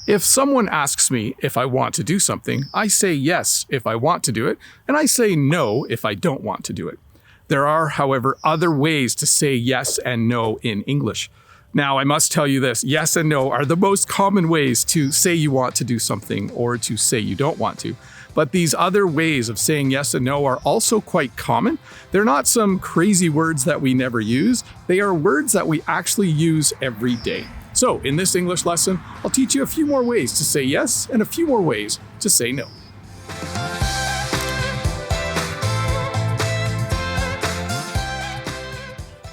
If someone asks me if I want to do something, I say yes if I want to do it, and I say no if I don't want to do it. There are, however, other ways to say yes and no in English. Now, I must tell you this, yes and no are the most common ways to say you want to do something or to say you don't want to. But these other ways of saying yes and no are also quite common. They're not some crazy words that we never use. They are words that we actually use every day. So in this English lesson, I'll teach you a few more ways to say yes and a few more ways to say no.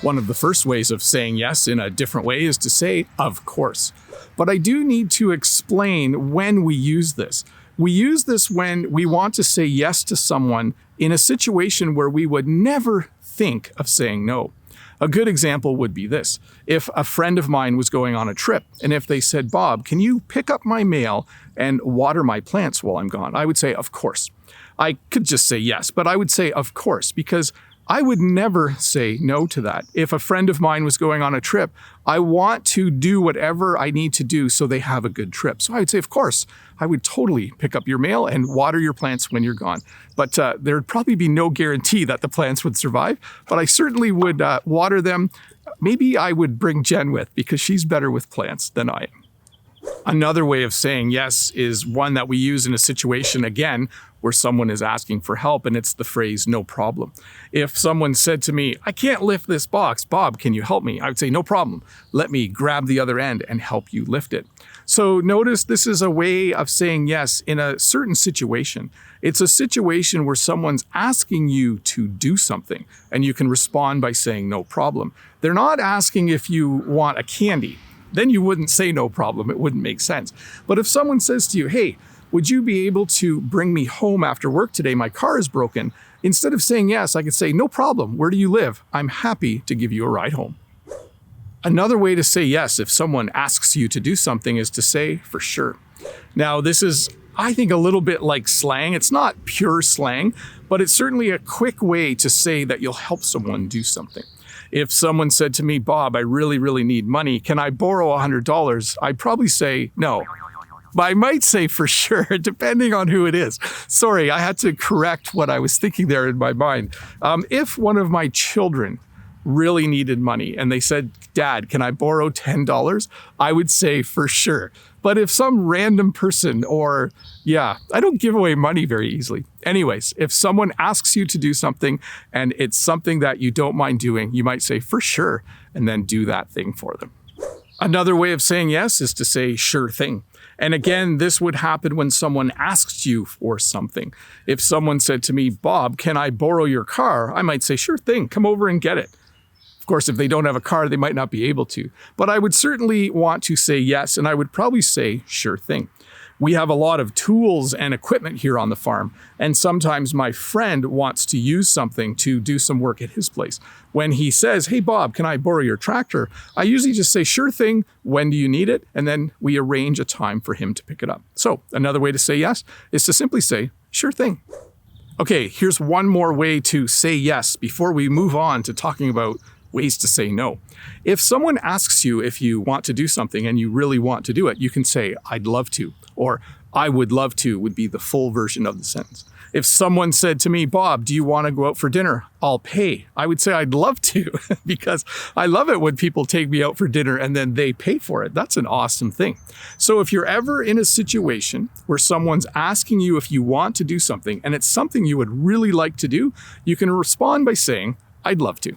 One of the first ways of saying yes in a different way is to say, of course. But I do need to explain when we use this. We use this when we want to say yes to someone in a situation where we would never think of saying no. A good example would be this. If a friend of mine was going on a trip, and if they said, Bob, can you pick up my mail and water my plants while I'm gone? I would say, of course. I could just say yes, but I would say, of course, because I would never say no to that. If a friend of mine was going on a trip, I want to do whatever I need to do so they have a good trip. So I would say, of course, I would totally pick up your mail and water your plants when you're gone. But there'd probably be no guarantee that the plants would survive, but I certainly would water them. Maybe I would bring Jen with because she's better with plants than I am. Another way of saying yes is one that we use in a situation, again, where someone is asking for help, and it's the phrase, no problem. If someone said to me, I can't lift this box, Bob, can you help me? I would say, no problem. Let me grab the other end and help you lift it. So notice this is a way of saying yes in a certain situation. It's a situation where someone's asking you to do something, and you can respond by saying no problem. They're not asking if you want a candy. Then you wouldn't say no problem. It wouldn't make sense. But if someone says to you, hey, would you be able to bring me home after work today? My car is broken. Instead of saying yes, I could say, no problem. Where do you live? I'm happy to give you a ride home. Another way to say yes if someone asks you to do something is to say, for sure. Now, this is, I think, a little bit like slang. It's not pure slang, but it's certainly a quick way to say that you'll help someone do something. If someone said to me, Bob, I really, really need money. Can I borrow $100? I'd probably say no. But I might say for sure, depending on who it is. Sorry, I had to correct what I was thinking there in my mind. If one of my children really needed money and they said, Dad, can I borrow $10? I would say for sure. But if some random person I don't give away money very easily. Anyways, if someone asks you to do something and it's something that you don't mind doing, you might say for sure and then do that thing for them. Another way of saying yes is to say sure thing. And again, this would happen when someone asks you for something. If someone said to me, Bob, can I borrow your car? I might say sure thing, come over and get it. Of course, if they don't have a car, they might not be able to. But I would certainly want to say yes, and I would probably say sure thing. We have a lot of tools and equipment here on the farm, and sometimes my friend wants to use something to do some work at his place. When he says, hey, Bob, can I borrow your tractor? I usually just say sure thing, when do you need it? And then we arrange a time for him to pick it up. So another way to say yes is to simply say sure thing. Okay, here's one more way to say yes before we move on to talking about ways to say no. If someone asks you if you want to do something and you really want to do it, you can say, I'd love to, or I would love to would be the full version of the sentence. If someone said to me, Bob, do you want to go out for dinner? I'll pay. I would say I'd love to because I love it when people take me out for dinner and then they pay for it. That's an awesome thing. So if you're ever in a situation where someone's asking you if you want to do something and it's something you would really like to do, you can respond by saying, I'd love to.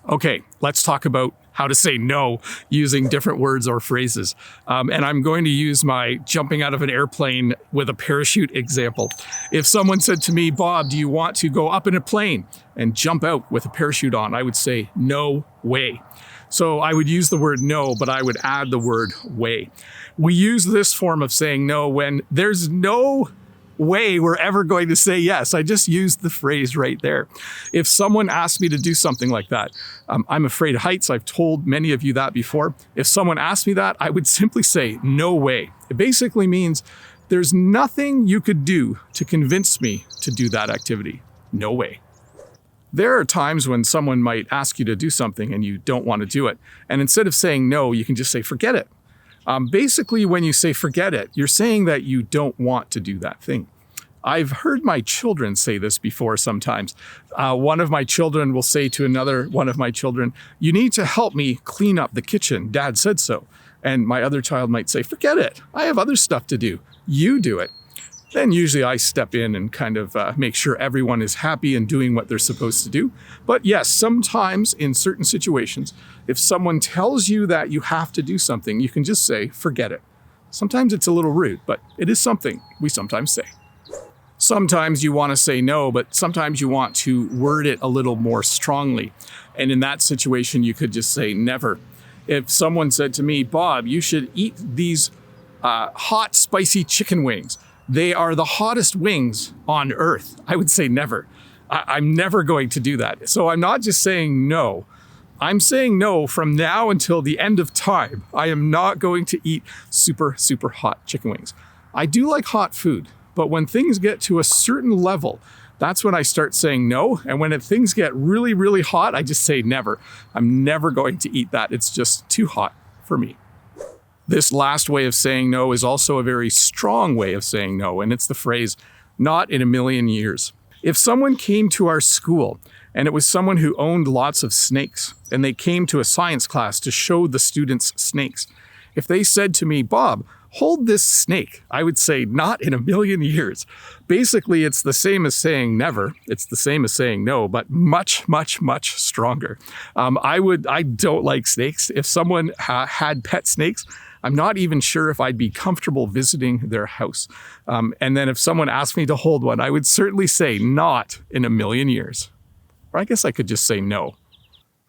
Okay, let's talk about how to say no using different words or phrases. And I'm going to use my jumping out of an airplane with a parachute example. If someone said to me, Bob, do you want to go up in a plane and jump out with a parachute on? I would say, no way. So I would use the word no, but I would add the word way. We use this form of saying no when there's no way we're ever going to say yes. I just used the phrase right there. If someone asked me to do something like that, I'm afraid of heights. I've told many of you that before. If someone asked me that, I would simply say, no way. It basically means there's nothing you could do to convince me to do that activity. No way. There are times when someone might ask you to do something and you don't want to do it. And instead of saying no, you can just say, forget it. Basically, when you say forget it, you're saying that you don't want to do that thing. I've heard my children say this before sometimes. One of my children will say to another one of my children, "You need to help me clean up the kitchen. Dad said so." And my other child might say, "Forget it. I have other stuff to do. You do it." Then usually I step in and kind of make sure everyone is happy and doing what they're supposed to do. But yes, sometimes in certain situations, if someone tells you that you have to do something, you can just say, "Forget it." Sometimes it's a little rude, but it is something we sometimes say. Sometimes you want to say no, but sometimes you want to word it a little more strongly. And in that situation, you could just say never. If someone said to me, "Bob, you should eat these hot, spicy chicken wings. They are the hottest wings on earth," I would say never. I'm never going to do that. So I'm not just saying no. I'm saying no from now until the end of time. I am not going to eat super, super hot chicken wings. I do like hot food. But when things get to a certain level, that's when I start saying no. And when things get really, really hot, I just say never. I'm never going to eat that. It's just too hot for me. This last way of saying no is also a very strong way of saying no. And it's the phrase, "not in a million years." If someone came to our school and it was someone who owned lots of snakes and they came to a science class to show the students snakes, if they said to me, "Bob, hold this snake," I would say, "Not in a million years." Basically, it's the same as saying never. It's the same as saying no, but much, much, much stronger. I don't like snakes. If someone had pet snakes, I'm not even sure if I'd be comfortable visiting their house. And then if someone asked me to hold one, I would certainly say not in a million years. Or I guess I could just say no.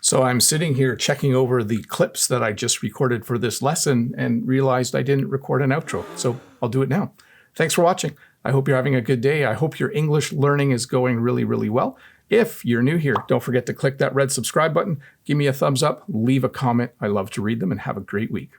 So I'm sitting here checking over the clips that I just recorded for this lesson and realized I didn't record an outro. So I'll do it now. Thanks for watching. I hope you're having a good day. I hope your English learning is going really, really well. If you're new here, don't forget to click that red subscribe button. Give me a thumbs up, leave a comment. I love to read them, and have a great week.